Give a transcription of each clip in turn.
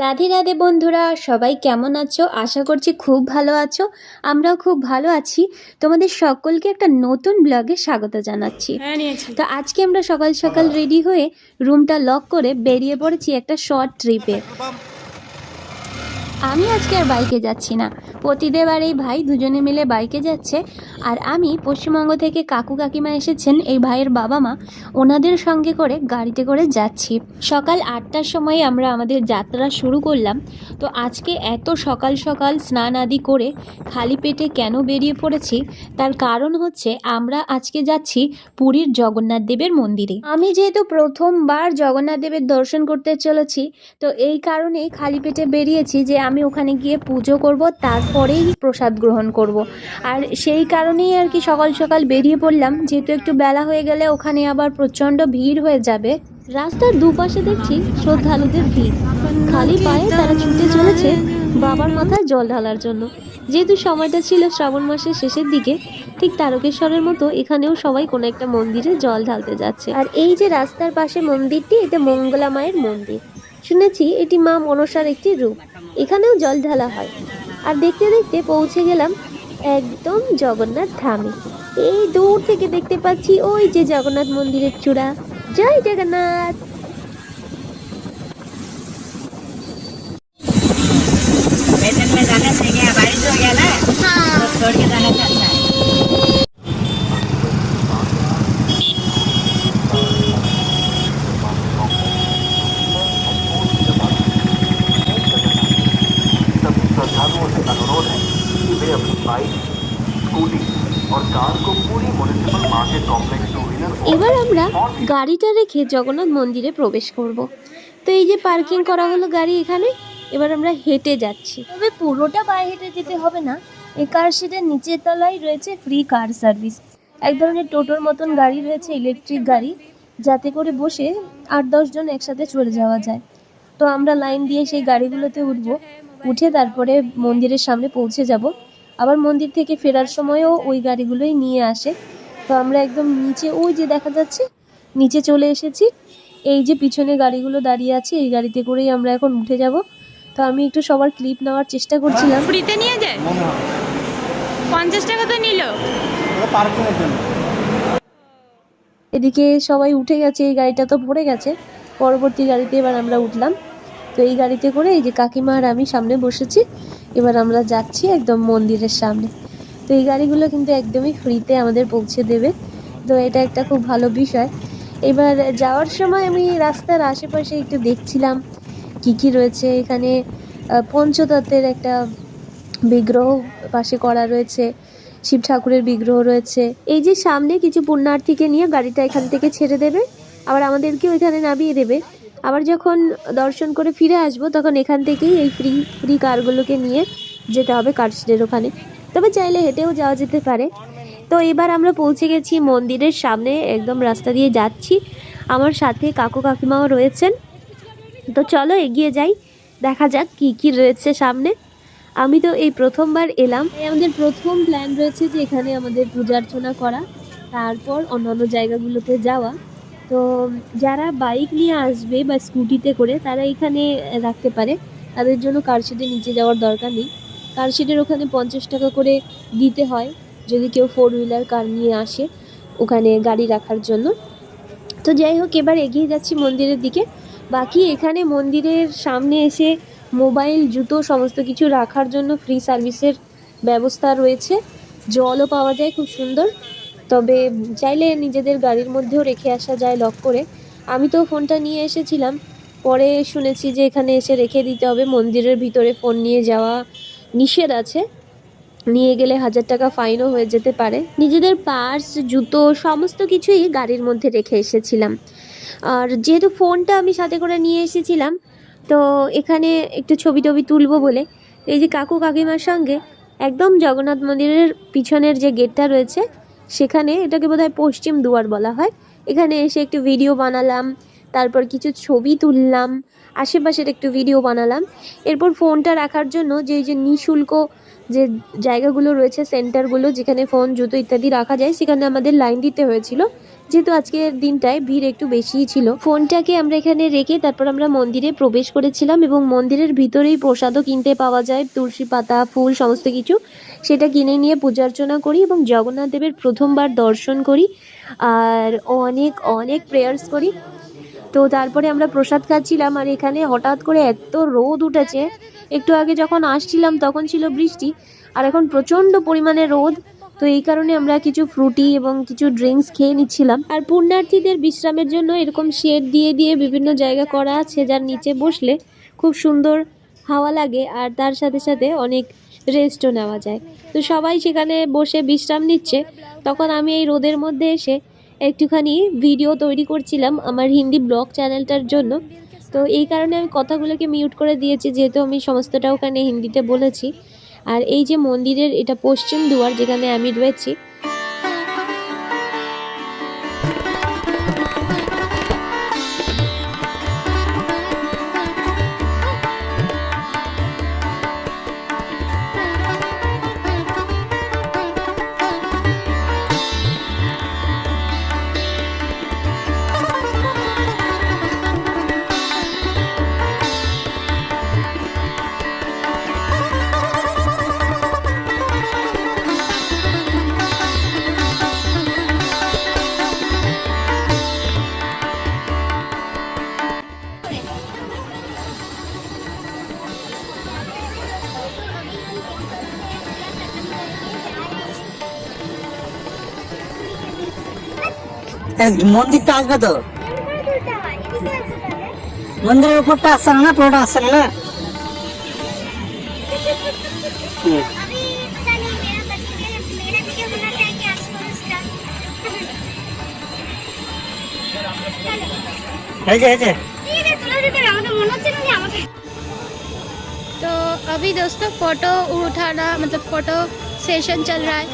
রাধে রাধে বন্ধুরা, সবাই কেমন আছো? আশা করছি খুব ভালো আছো। আমরাও খুব ভালো আছি। তোমাদের সকলকে একটা নতুন ব্লগে স্বাগত জানাচ্ছি। তো আজকে আমরা সকাল সকাল রেডি হয়ে রুমটা লক করে বেরিয়ে পড়েছি একটা শর্ট ট্রিপে। আমি আজকে আর বাইকে যাচ্ছি না, পতিদেব আর এই ভাই দুজনে মিলে বাইকে যাচ্ছে। আর আমি পশ্চিমবঙ্গ থেকে কাকু কাকিমা এসেছেন, এই ভাইয়ের বাবা মা, ওনাদের সঙ্গে করে গাড়িতে করে যাচ্ছি। সকাল 8টার সময় আমরা আমাদের যাত্রা শুরু করলাম। তো আজকে এত সকাল সকাল স্নান আদি করে খালি পেটে কেন বেরিয়ে পড়েছি, তার কারণ হচ্ছে আমরা আজকে যাচ্ছি পুরীর জগন্নাথ দেবের মন্দিরে। আমি যেহেতু প্রথমবার জগন্নাথ দেবের দর্শন করতে চলেছি, তো এই কারণেই খালি পেটে বেরিয়েছি যে আমি ওখানে গিয়ে পুজো করব, তারপরেই প্রসাদ গ্রহণ করব। আর সেই কারণেই আর কি সকাল সকাল বেরিয়ে পড়লাম, যেহেতু একটু বেলা হয়ে গেলে ওখানে আবার প্রচণ্ড ভিড় হয়ে যাবে। রাস্তার দুপাশে দেখছি শ্রদ্ধালুদের ভিড়, খালি পায়ে তারা ছুটে চলেছে বাবার মাথায় জল ঢালার জন্য। যেহেতু সময়টা ছিল শ্রাবণ মাসের শেষের দিকে, ঠিক তারকেশ্বরের মতো এখানেও সবাই কোনো একটা মন্দিরে জল ঢালতে যাচ্ছে। আর এই যে রাস্তার পাশে মন্দিরটি, এটা মঙ্গলা মায়ের মন্দির। শুনেছি এটি মা মনসার একটি রূপ, এখানেও জল ঢালা হয়। আর দেখতে দেখতে পৌঁছে গেলাম একদম জগন্নাথ ধামে। এই দূর থেকে দেখতে পাচ্ছি ওই যে জগন্নাথ মন্দিরের চূড়া। জয় জগন্নাথ। में जाने से क्या बारिश हो गया ना, तो छोड़ के जाने से अच्छा है। श्रद्धालुओं से अनुरोध है कि वे अपनी बाइक, स्कूटी और कार को पूरी municipal market complex two wheeler এবার আমরা গাড়িটা রেখে জগন্নাথ মন্দিরে প্রবেশ করব। তো এই যে পার্কিং করা হলো গাড়ি এখানে, এবার আমরা হেঁটে যাচ্ছি। তবে পুরোটা পায়ে হেঁটে যেতে হবে না, এই কার শেডের নিচের তলায় রয়েছে ফ্রি কার সার্ভিস। এক ধরনের টোটোর মতন গাড়ি রয়েছে, ইলেকট্রিক গাড়ি, যাতে করে বসে 8-10 জন একসাথে চলে যাওয়া যায়। তো আমরা লাইন দিয়ে সেই গাড়িগুলোতে উঠবো, উঠে তারপরে মন্দিরের সামনে পৌঁছে যাব। আবার মন্দির থেকে ফেরার সময়ও ওই গাড়িগুলোই নিয়ে আসে। তো আমরা একদম নিচে, ওই যে দেখা যাচ্ছে নিচে চলে এসেছি। এই যে পিছনে গাড়িগুলো দাঁড়িয়ে আছে, এই গাড়িতে করেই আমরা এখন উঠে যাব। তো আমি একটু সবার ক্লিপ নেওয়ার চেষ্টা করছিলাম। ফ্রিতে নিয়ে যায়, 50 টাকা তো নিল पार्किंग जন্য। এদিকে সবাই উঠে গেছে, এই গাড়িটা তো পড়ে গেছে। পরবর্তী গাড়িতে এবার আমরা উঠলাম। তো এই গাড়িতে করে এই যে কাকিমা আর আমি সামনে বসেছি। এবার আমরা যাচ্ছি একদম মন্দিরের সামনে। তো এই গাড়িগুলো কিন্তু একদমই ফ্রিতে আমাদের পৌঁছে দেবে, তো এটা একটা খুব ভালো বিষয়। এবার যাওয়ার সময় আমি রাস্তার আশেপাশে একটু দেখছিলাম কি কি রয়েছে এখানে। পঞ্চতত্ত্বের একটা বিগ্রহ পাশে করা রয়েছে, শিব ঠাকুরের বিগ্রহ রয়েছে। এই যে সামনে কিছু পুণ্যার্থীকে নিয়ে গাড়িটা এখান থেকে ছেড়ে দেবে, আবার আমাদেরকেও এখানে নামিয়ে দেবে। আবার যখন দর্শন করে ফিরে আসবো, তখন এখান থেকেই এই ফ্রি কারগুলোকে নিয়ে যেতে হবে কার্শিটের ওখানে। তবে চাইলে হেঁটেও যাওয়া যেতে পারে। তো এবার আমরা পৌঁছে গেছি মন্দিরের সামনে, একদম রাস্তা দিয়ে যাচ্ছি। আমার সাথে কাকু কাকিমাও রয়েছেন। তো চলো এগিয়ে যাই, দেখা যাক কি কি রয়েছে সামনে। আমি তো এই প্রথমবার এলাম, আমাদের প্রথম প্ল্যান রয়েছে যে এখানে আমাদের পূজা অর্চনা করা, তারপর অন্যান্য জায়গাগুলোতে যাওয়া। তো যারা বাইক নিয়ে আসবে বা স্কুটিতে করে, তারা এখানে রাখতে পারে, তাদের জন্য কারশেডের নিচে যাওয়ার দরকার নেই। কারশেডের ওখানে 50 টাকা করে দিতে হয় যদি কেউ 4 হুইলার কার নিয়ে আসে ওখানে গাড়ি রাখার জন্য। তো যাই হোক, এবার এগিয়ে যাচ্ছি মন্দিরের দিকে। বাকি এখানে মন্দিরের সামনে এসে মোবাইল, জুতো সমস্ত কিছু রাখার জন্য ফ্রি সার্ভিসের ব্যবস্থা রয়েছে। জলও পাওয়া যায় খুব সুন্দর, তবে চাইলে নিজেদের গাড়ির মধ্যেও রেখে আসা যায় লক করে। আমি তো ফোনটা নিয়ে এসেছিলাম, পরে শুনেছি যে এখানে এসে রেখে দিতে হবে, মন্দিরের ভিতরে ফোন নিয়ে যাওয়া নিষেধ আছে, নিয়ে গেলে 1000 টাকা ফাইনও হয়ে যেতে পারে। নিজেদের পার্স, জুতো সমস্ত কিছুই গাড়ির মধ্যে রেখে এসেছিলাম। আর যেহেতু ফোনটা আমি সাথে করে নিয়ে এসেছিলাম, তো এখানে একটু ছবি টবি তুলবো বলে এই যে কাকু কাকিমার সঙ্গে একদম জগন্নাথ মন্দিরের পিছনের যে গেটটা রয়েছে সেখানে, এটাকে বোধহয় পশ্চিম দুয়ার বলা হয়, এখানে এসে একটু ভিডিও বানালাম, তারপর কিছু ছবি তুললাম, আশেপাশের একটু ভিডিও বানালাম। এরপর ফোনটা রাখার জন্য যে নিঃশুল্ক যে জায়গাগুলো রয়েছে, সেন্টারগুলো যেখানে ফোন, জুতো ইত্যাদি রাখা যায়, সেখানে আমাদের লাইন দিতে হয়েছিল। যেহেতু আজকের দিনটায় ভিড় একটু বেশিই ছিল। ফোনটাকে আমরা এখানে রেখে তারপর আমরা মন্দিরে প্রবেশ করেছিলাম এবং মন্দিরের ভিতরেই প্রসাদও কিনতে পাওয়া যায়, তুলসী পাতা, ফুল সমস্ত কিছু। সেটা কিনে নিয়ে পূজা অর্চনা করি এবং জগন্নাথ দেবের প্রথমবার দর্শন করি আর অনেক অনেক প্রেয়ার্স করি। তো তারপরে আমরা প্রসাদ খাচ্ছিলাম আর এখানে হঠাৎ করে এত রোদ উঠেছে। একটু আগে যখন আসছিলাম তখন ছিল বৃষ্টি আর এখন প্রচণ্ড পরিমাণে রোদ। তো এই কারণে আমরা কিছু ফ্রুটি এবং কিছু ড্রিঙ্কস খেয়ে নিচ্ছিলাম। আর পুণ্যার্থীদের বিশ্রামের জন্য এরকম শেড দিয়ে দিয়ে বিভিন্ন জায়গা করা আছে, যার নিচে বসলে খুব সুন্দর হাওয়া লাগে আর তার সাথে সাথে অনেক রেস্টও নেওয়া যায়। তো সবাই সেখানে বসে বিশ্রাম নিচ্ছে। তখন আমি এই রোদের মধ্যে এসে একটুখানি ভিডিও তৈরি করছিলাম আমার হিন্দি ব্লগ চ্যানেলটার জন্য। তো এই কারণে আমি কথাগুলোকে মিউট করে দিয়েছি, যেহেতু আমি সমস্তটা ওখানে হিন্দিতে বলেছি। আর এই যে মন্দিরের এটা পশ্চিম দুয়ার, যেখানে আমি রয়েছি। মন্দিরটা আসবে তো, মন্দিরের উপরটা আসছে না, পুরোটা আসছে না। तो अभी दोस्तों फोटो उठाना मतलब फोटो सेशन चल रहा है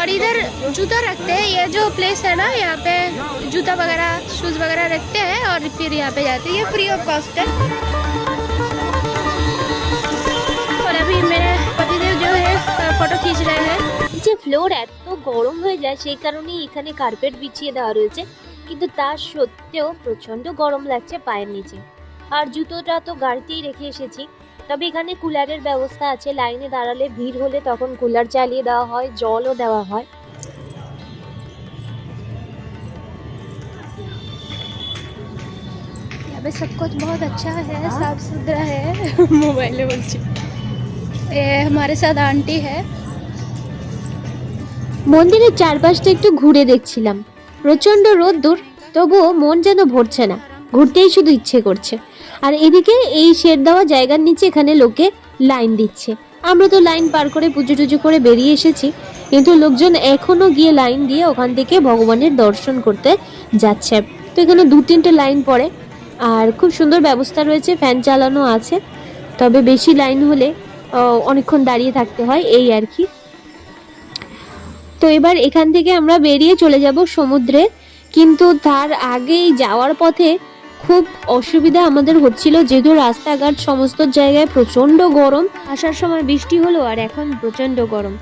और इधर जूता रखते हैं। ये जो प्लेस है ना, यहाँ पे जूता वगैरह शूज वगैरह रखते हैं और फिर यहाँ पे जाते हैं। ये फ्री ऑफ कॉस्ट है। और अभी मेरे पतिदेव जो है फोटो खींच रहे हैं। যে ফ্লোর এত গরম হয়ে যায় সেই কারণেই এখানে কার্পেট বিছিয়ে দেওয়া রয়েছে, কিন্তু তা সত্ত্বেও প্রচণ্ড গরম লাগছে পায়ের নিচে। আর জুতোটা তো গাড়িতেই রেখে এসেছি। তবে এখানে কুলারের ব্যবস্থা আছে, লাইনে দাঁড়ালে ভিড় হলে তখন কুলার চালিয়ে দেওয়া হয়, জলও দেওয়া হয়। यहाँ पे सब कुछ बहुत अच्छा है, साफ सुथरा है। मोबाइल में ये हमारे साथ आंटी है। মন্দিরের চারপাশটা একটু ঘুরে দেখছিলাম। প্রচণ্ড রোদ্দুর, তবুও মন যেন ভরছে না, ঘুরতেই শুধু ইচ্ছে করছে। আর এদিকে এই শেড দেওয়া জায়গার নিচে এখানে লোকে লাইন দিচ্ছে। আমরা তো লাইন পার করে পুজো টুজো করে বেরিয়ে এসেছি, কিন্তু লোকজন এখনো গিয়ে লাইন দিয়ে ওখান থেকে ভগবানের দর্শন করতে যাচ্ছে। তো এখানে 2-3টে লাইন পড়ে আর খুব সুন্দর ব্যবস্থা রয়েছে, ফ্যান চালানো আছে। তবে বেশি লাইন হলে অনেকক্ষণ দাঁড়িয়ে থাকতে হয়, এই আর কি। তো এবার এখান থেকে আমরা বেরিয়ে চলে যাব সমুদ্রে, কিন্তু তার আগেই যাওয়ার পথে খুব অসুবিধা আমাদের হচ্ছিল, যেহেতু রাস্তাঘাট সমস্ত জায়গায় প্রচণ্ড গরম। আসার সময় বৃষ্টি হলো আর এখন প্রচণ্ড গরম।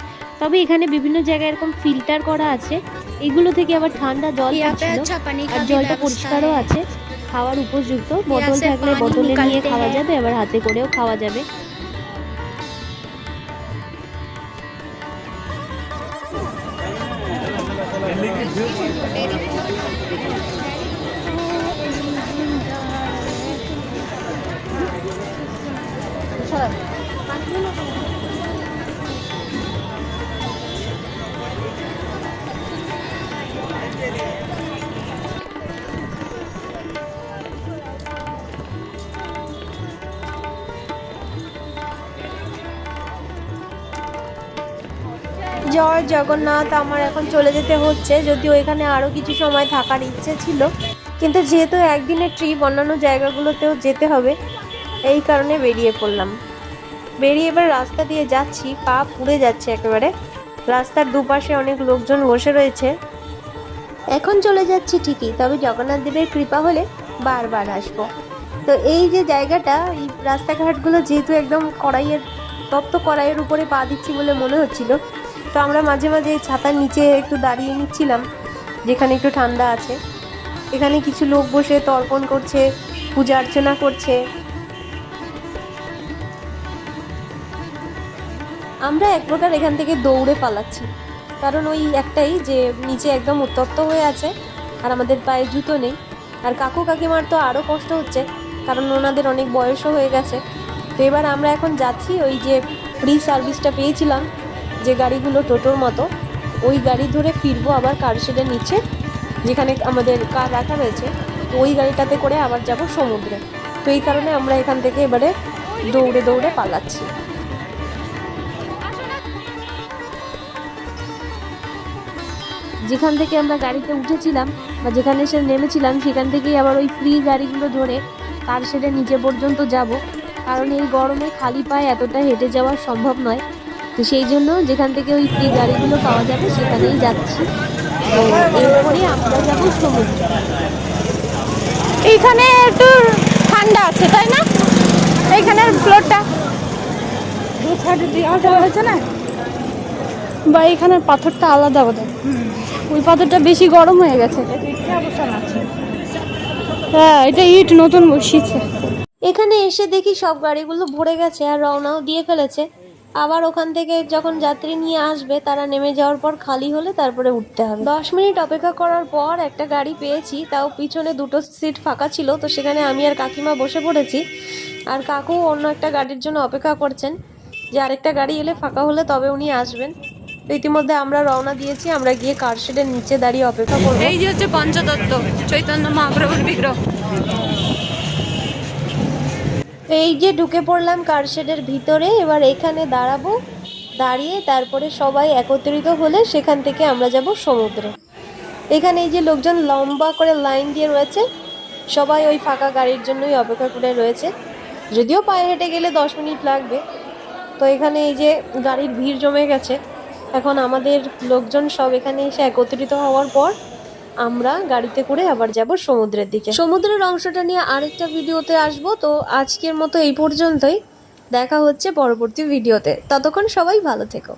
তবে এখানে বিভিন্ন জায়গায় এরকম ফিল্টার করা আছে, এগুলো থেকে আবার ঠান্ডা জল পাচ্ছিল আর জলটা পরিষ্কারও আছে, খাওয়ার উপযুক্ত। বোতল থাকলে বোতলে নিয়ে খাওয়া যাবে, আবার হাতে করেও খাওয়া যাবে। জয় জগন্নাথ। আমার এখন চলে যেতে হচ্ছে, যদিও এখানে আরও কিছু সময় থাকার ইচ্ছে ছিল, কিন্তু যেহেতু একদিনের ট্রিপ অন্যান্য জায়গাগুলোতেও যেতে হবে, এই কারণে বেরিয়ে পড়লাম। বেরিয়ে এবার রাস্তা দিয়ে যাচ্ছি, পা পুড়ে যাচ্ছে একেবারে। রাস্তার দুপাশে অনেক লোকজন বসে রয়েছে। এখন চলে যাচ্ছি ঠিকই, তবে জগন্নাথ দেবের কৃপা হলে বারবার আসবো। তো এই যে জায়গাটা, এই রাস্তাঘাটগুলো যেহেতু একদম তপ্ত কড়াইয়ের উপরে পা দিচ্ছি বলে মনে হচ্ছিল, তো আমরা মাঝে মাঝে এই ছাতার নিচে একটু দাঁড়িয়ে নিচ্ছিলাম, যেখানে একটু ঠান্ডা আছে। এখানে কিছু লোক বসে তর্পণ করছে, পূজা অর্চনা করছে। আমরা এক প্রকার এখান থেকে দৌড়ে পালাচ্ছি, কারণ ওই একটাই যে নিচে একদম উত্তপ্ত হয়ে আছে আর আমাদের পায়ে জুতো নেই। আর কাকু কাকিমার তো আরও কষ্ট হচ্ছে, কারণ ওনাদের অনেক বয়সও হয়ে গেছে। তো এবার আমরা এখন যাচ্ছি ওই যে ফ্রি সার্ভিসটা পেয়েছিলাম, যে গাড়িগুলো টোটোর মতো, ওই গাড়ি ধরে ফিরবো আবার কারশেডের নিচে, যেখানে আমাদের কার রাখা রয়েছে। তো ওই গাড়িটাতে করে আবার যাব সমুদ্রে। তো এই কারণে আমরা এখান থেকে এবারে দৌড়ে দৌড়ে পালাচ্ছি। যেখান থেকে আমরা গাড়িতে উঠেছিলাম বা যেখানে এসে নেমেছিলাম, সেখান থেকেই আবার ওই ফ্রি গাড়িগুলো ধরে কারশেডের নিচে পর্যন্ত যাব, কারণ এই গরমে খালি পায়ে এতটা হেঁটে যাওয়া সম্ভব নয়। তো সেই জন্য যেখান থেকে ওই ফ্রি গাড়িগুলো পাওয়া যাবে সেখানেই যাচ্ছি। তো এরপরে আমরা যাব সমুদ্রে। এইখানে একটু ঠান্ডা আছে তাই না? এইখানের ফ্লোরটা হয়েছে না, বা এইখানের পাথরটা আলাদা বোধহয়। ওই পাথরটা বেশি গরম হয়ে গেছে। হ্যাঁ, এটা ইট নতুন বসিয়েছে। এখানে এসে দেখি সব গাড়িগুলো ভরে গেছে আর রওনাও দিয়ে ফেলেছে। আবার ওখান থেকে যখন যাত্রী নিয়ে আসবে, তারা নেমে যাওয়ার পর খালি হলে তারপরে উঠতে হবে। 10 মিনিট অপেক্ষা করার পর একটা গাড়ি পেয়েছি, তাও পিছনে 2টো সিট ফাঁকা ছিল। তো সেখানে আমি আর কাকিমা বসে পড়েছি, আর কাকু অন্য একটা গাড়ির জন্য অপেক্ষা করছেন, যে আরেকটা গাড়ি এলে ফাঁকা হলে তবে উনি আসবেন। তো ইতিমধ্যে আমরা রওনা দিয়েছি, আমরা গিয়ে কারশেডের নিচে দাঁড়িয়ে অপেক্ষা করব। এই যে হচ্ছে পঞ্চতত্ত্ব চৈতন্য মহাপ্রভুর বিগ্রহ। এই যে ঢুকে পড়লাম কারশেডের ভিতরে, এবার এখানে দাঁড়াবো, দাঁড়িয়ে তারপরে সবাই একত্রিত হলে সেখান থেকে আমরা যাব সমুদ্রে। এখানে এই যে লোকজন লম্বা করে লাইন দিয়ে রয়েছে, সবাই ওই ফাঁকা গাড়ির জন্যই অপেক্ষা করে রয়েছে। যদিও পায়ে হেঁটে গেলে 10 মিনিট লাগবে। তো এখানে এই যে গাড়ির ভিড় জমে গেছে। এখন আমাদের লোকজন সব এখানে এসে একত্রিত হওয়ার পর আমরা গাড়িতে করে আবার যাব সমুদ্রের দিকে। সমুদ্রের অংশটা নিয়ে আরেকটা ভিডিওতে আসবো। তো আজকের মতো এই পর্যন্তই, দেখা হচ্ছে পরবর্তী ভিডিওতে। ততক্ষণ সবাই ভালো থেকো।